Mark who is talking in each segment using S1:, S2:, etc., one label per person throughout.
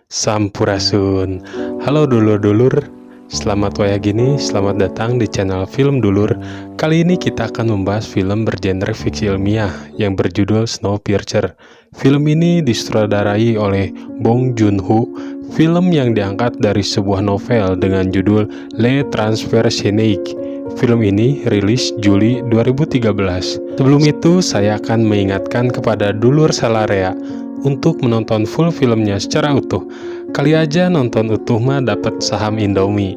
S1: Sampurasun. Halo dulur-dulur, selamat wayah selamat datang di channel Film Dulur. Kali ini kita akan membahas film bergenre fiksi ilmiah yang berjudul Snowpiercer. Film ini disutradarai oleh Bong Joon-ho, film yang diangkat dari sebuah novel dengan judul Le Transfer Scénique. Film ini rilis Juli 2013. Sebelum itu, saya akan mengingatkan kepada dulur Salarea untuk menonton full filmnya secara utuh. Kali aja nonton utuh mah dapat saham Indomie.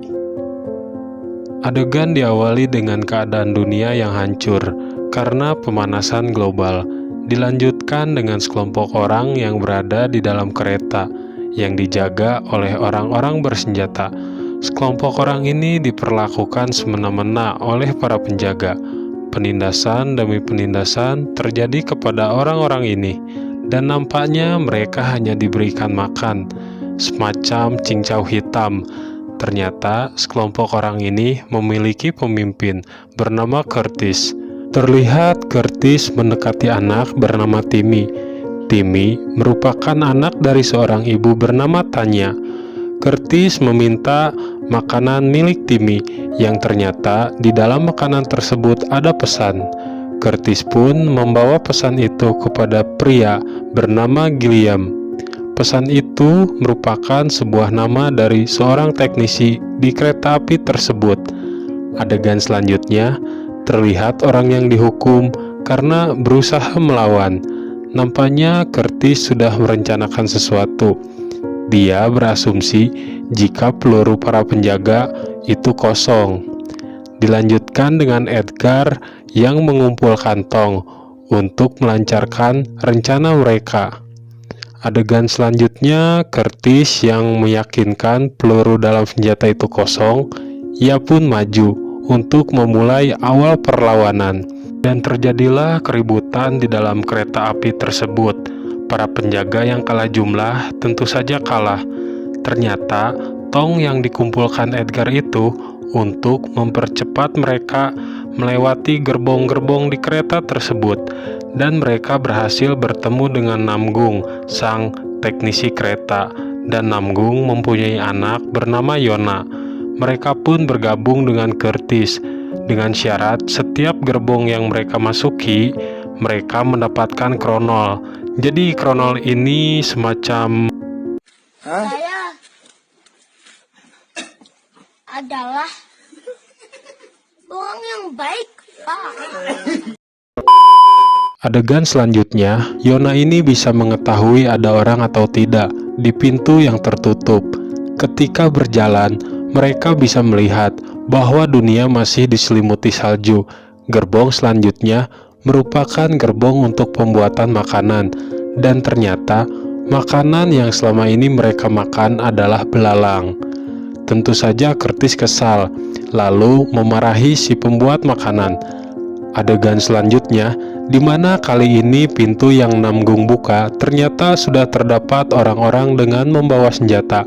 S1: Adegan diawali dengan keadaan dunia yang hancur karena pemanasan global. Dilanjutkan dengan sekelompok orang yang berada di dalam kereta yang dijaga oleh orang-orang bersenjata. Sekelompok orang ini diperlakukan semena-mena oleh para penjaga. Penindasan demi penindasan terjadi kepada orang-orang ini. Dan nampaknya mereka hanya diberikan makan, semacam cincau hitam. Ternyata sekelompok orang ini memiliki pemimpin bernama Curtis. Terlihat Curtis mendekati anak bernama Timmy. Timmy merupakan anak dari seorang ibu bernama Tanya. Curtis meminta makanan milik Timmy yang ternyata di dalam makanan tersebut ada pesan. Curtis pun membawa pesan itu kepada pria bernama Gilliam. Pesan itu merupakan sebuah nama dari seorang teknisi di kereta api tersebut. Adegan selanjutnya terlihat orang yang dihukum karena berusaha melawan. Nampaknya Curtis sudah merencanakan sesuatu. Dia berasumsi jika peluru para penjaga itu kosong. Dilanjutkan dengan Edgar yang mengumpul kantong untuk melancarkan rencana mereka. Adegan selanjutnya, Curtis yang meyakinkan peluru dalam senjata itu kosong. Ia pun maju untuk memulai awal perlawanan. Dan terjadilah keributan di dalam kereta api tersebut. Para penjaga yang kalah jumlah tentu saja kalah. Ternyata tong yang dikumpulkan Edgar itu untuk mempercepat mereka melewati gerbong-gerbong di kereta tersebut, dan mereka berhasil bertemu dengan Namgung, sang teknisi kereta, dan Namgung mempunyai anak bernama Yona. Mereka pun bergabung dengan Curtis dengan syarat setiap gerbong yang mereka masuki, mereka mendapatkan kronol. Jadi kronol ini semacam
S2: Saya adalah orang yang baik, Pak.
S1: Adegan selanjutnya, Yona ini bisa mengetahui ada orang atau tidak di pintu yang tertutup. Ketika berjalan, mereka bisa melihat bahwa dunia masih diselimuti salju. Gerbong selanjutnya merupakan gerbong untuk pembuatan makanan, dan ternyata makanan yang selama ini mereka makan adalah belalang. Tentu saja Curtis kesal, lalu memarahi si pembuat makanan. Adegan selanjutnya, di mana kali ini pintu yang Namgung buka, ternyata sudah terdapat orang-orang dengan membawa senjata.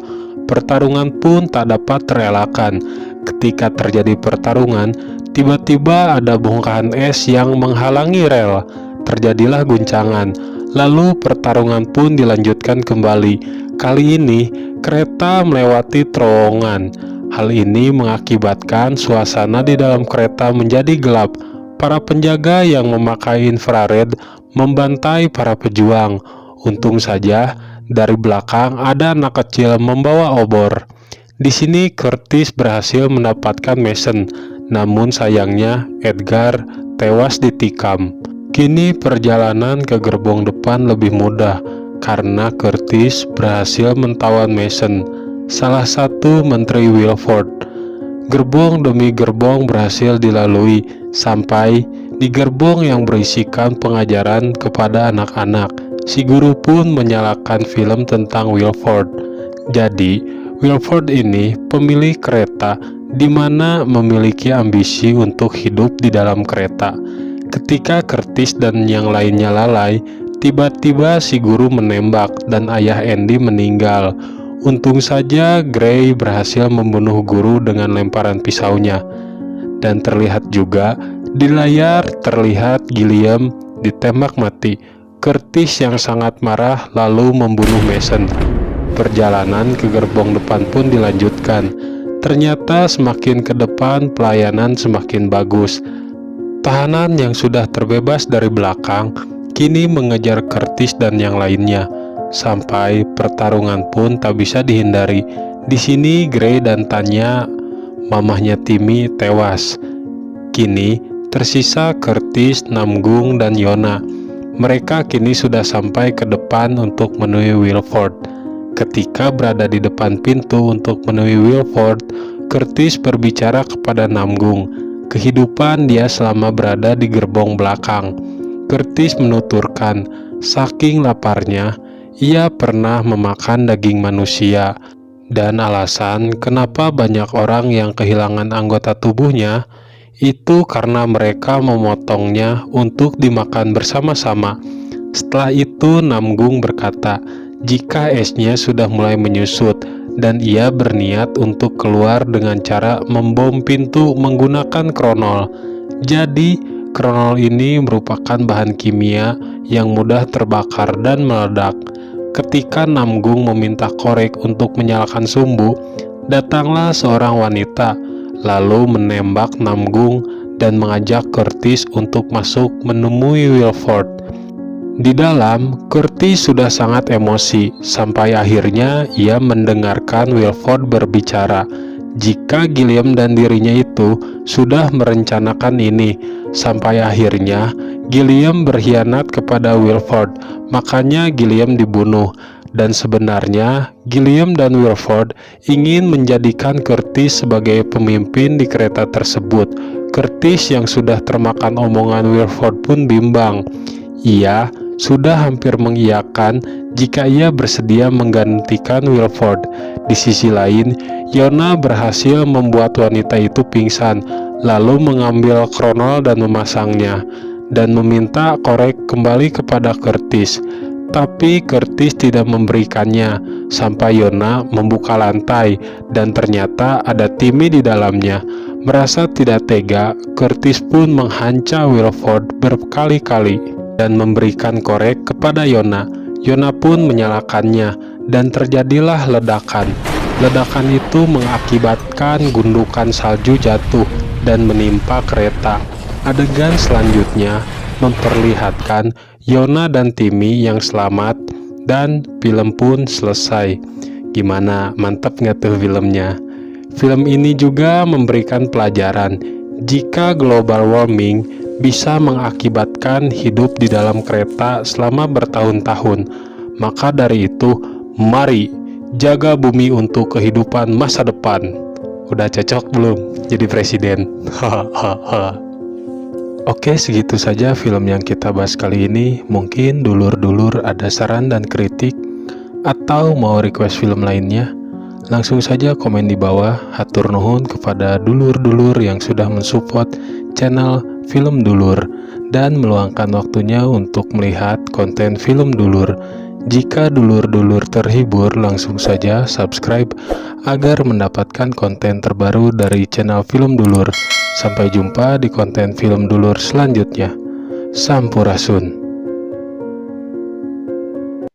S1: Pertarungan pun tak dapat terelakkan. Ketika terjadi pertarungan, tiba-tiba ada bongkahan es yang menghalangi rel. Terjadilah guncangan, lalu pertarungan pun dilanjutkan kembali. Kali ini, kereta melewati terowongan. Hal ini mengakibatkan suasana di dalam kereta menjadi gelap. Para penjaga yang memakai infrared membantai para pejuang. Untung saja dari belakang ada anak kecil membawa obor. Di sini Curtis berhasil mendapatkan Mason, namun sayangnya Edgar tewas ditikam. Kini perjalanan ke gerbong depan lebih mudah karena Curtis berhasil mentawan Mason, salah satu menteri Wilford. Gerbong demi gerbong berhasil dilalui sampai di gerbong yang berisikan pengajaran kepada anak-anak. Si guru pun menyalakan film tentang Wilford. Jadi, Wilford ini pemilik kereta di mana memiliki ambisi untuk hidup di dalam kereta. Ketika Curtis dan yang lainnya lalai, tiba-tiba si guru menembak dan ayah Andy meninggal. Untung saja Gray berhasil membunuh guru dengan lemparan pisaunya. Dan terlihat juga di layar terlihat Gilliam ditembak mati. Curtis yang sangat marah lalu membunuh Mason. Perjalanan ke gerbong depan pun dilanjutkan. Ternyata semakin ke depan pelayanan semakin bagus. Tahanan yang sudah terbebas dari belakang kini mengejar Curtis dan yang lainnya. Sampai pertarungan pun tak bisa dihindari. Di sini Gray dan Tanya, mamahnya Timmy, tewas. Kini tersisa Curtis, Namgung, dan Yona. Mereka kini sudah sampai ke depan untuk menemui Wilford. Ketika berada di depan pintu untuk menemui Wilford, Curtis berbicara kepada Namgung kehidupan dia selama berada di gerbong belakang. Curtis menuturkan, saking laparnya, ia pernah memakan daging manusia. Dan alasan kenapa banyak orang yang kehilangan anggota tubuhnya itu karena mereka memotongnya untuk dimakan bersama-sama. Setelah itu Namgung berkata, jika esnya sudah mulai menyusut dan ia berniat untuk keluar dengan cara membom pintu menggunakan kronol. Jadi kronol ini merupakan bahan kimia yang mudah terbakar dan meledak. Ketika Namgung meminta korek untuk menyalakan sumbu, datanglah seorang wanita, lalu menembak Namgung dan mengajak Curtis untuk masuk menemui Wilford. Di dalam, Curtis sudah sangat emosi, sampai akhirnya ia mendengarkan Wilford berbicara. Jika Gilliam dan dirinya itu sudah merencanakan ini, sampai akhirnya Gilliam berkhianat kepada Wilford, makanya Gilliam dibunuh. Dan sebenarnya Gilliam dan Wilford ingin menjadikan Curtis sebagai pemimpin di kereta tersebut. Curtis yang sudah termakan omongan Wilford pun bimbang. Ia sudah hampir mengiyakan jika ia bersedia menggantikan Wilford. Di sisi lain, Yona berhasil membuat wanita itu pingsan, lalu mengambil kronol dan memasangnya, dan meminta korek kembali kepada Curtis. Tapi Curtis tidak memberikannya, sampai Yona membuka lantai, dan ternyata ada Timmy di dalamnya. Merasa tidak tega, Curtis pun menghancam Wilford berkali-kali dan memberikan korek kepada Yona. Yona pun menyalakannya, dan terjadilah ledakan. Ledakan itu mengakibatkan gundukan salju jatuh dan menimpa kereta. Adegan selanjutnya memperlihatkan Yona dan Timmy yang selamat, dan film pun selesai. Gimana, mantap nggak tuh filmnya? Film ini juga memberikan pelajaran jika global warming bisa mengakibatkan hidup di dalam kereta selama bertahun-tahun. Maka dari itu, mari jaga bumi untuk kehidupan masa depan. Udah cocok belum jadi presiden? Hahaha. Oke, segitu saja film yang kita bahas kali ini. Mungkin dulur-dulur ada saran dan kritik atau mau request film lainnya, langsung saja komen di bawah. Hatur nuhun kepada dulur-dulur yang sudah mensupport channel Film Dulur dan meluangkan waktunya untuk melihat konten Film Dulur. Jika dulur-dulur terhibur, langsung saja subscribe agar mendapatkan konten terbaru dari channel Film Dulur. Sampai jumpa di konten Film Dulur selanjutnya. Sampurasun.